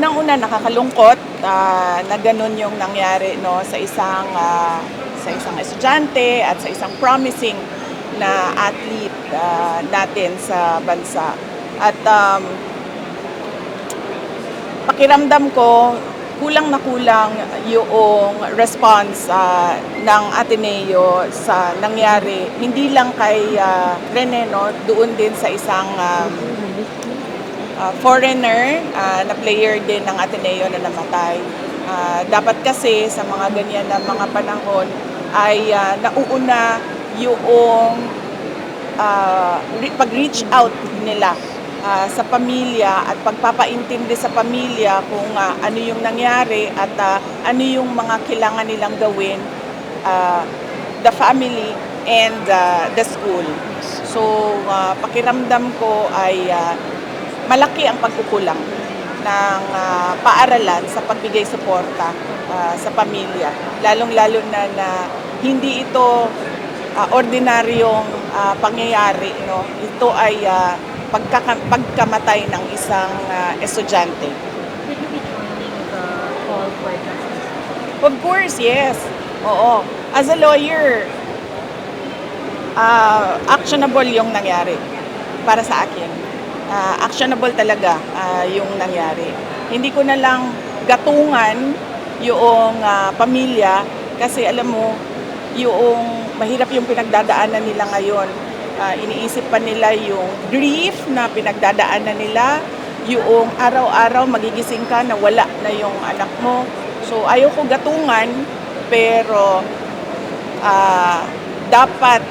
Unang-una nakakalungkot na gano'n yung nangyari 'no sa isang estudyante at sa isang promising na athlete natin sa bansa. At pakiramdam ko kulang na kulang yung response ng Ateneo sa nangyari hindi lang kay Rene 'no, doon din sa isang foreigner na player din ng Ateneo na namatay. Dapat kasi sa mga ganyan na mga panahon ay nauuna yung pag-reach out nila sa pamilya at pagpapaintindi sa pamilya kung ano yung nangyari at ano yung mga kailangan nilang gawin, the family and the school. So pakiramdam ko ay malaki ang pagkukulang ng paaralan sa pagbigay suporta sa pamilya. Lalong-lalo na hindi ito ordinaryong pangyayari. No? Ito ay pagkamatay ng isang estudyante. Will you be joining the call for justice? Of course, yes. Oo. As a lawyer, actionable yung nangyari para sa akin. Actionable talaga yung nangyari. Hindi ko na lang gatungan yung pamilya kasi alam mo, yung mahirap yung pinagdadaanan nila ngayon. Iniisip pa nila yung grief na pinagdadaanan nila, yung araw-araw magigising ka na wala na yung anak mo. So ayaw ko gatungan, pero dapat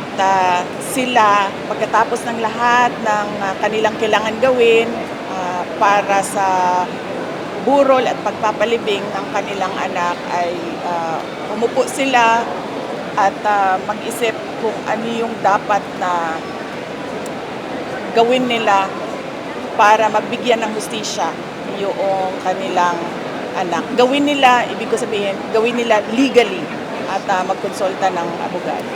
sila pagkatapos ng lahat ng kanilang kailangan gawin para sa burol at pagpapalibing ng kanilang anak ay umupo sila at mag-isip kung ano yung dapat na gawin nila para magbigyan ng hustisya yung kanilang anak. Gawin nila, ibig ko sabihin, gawin nila legally at magkonsulta ng abogado.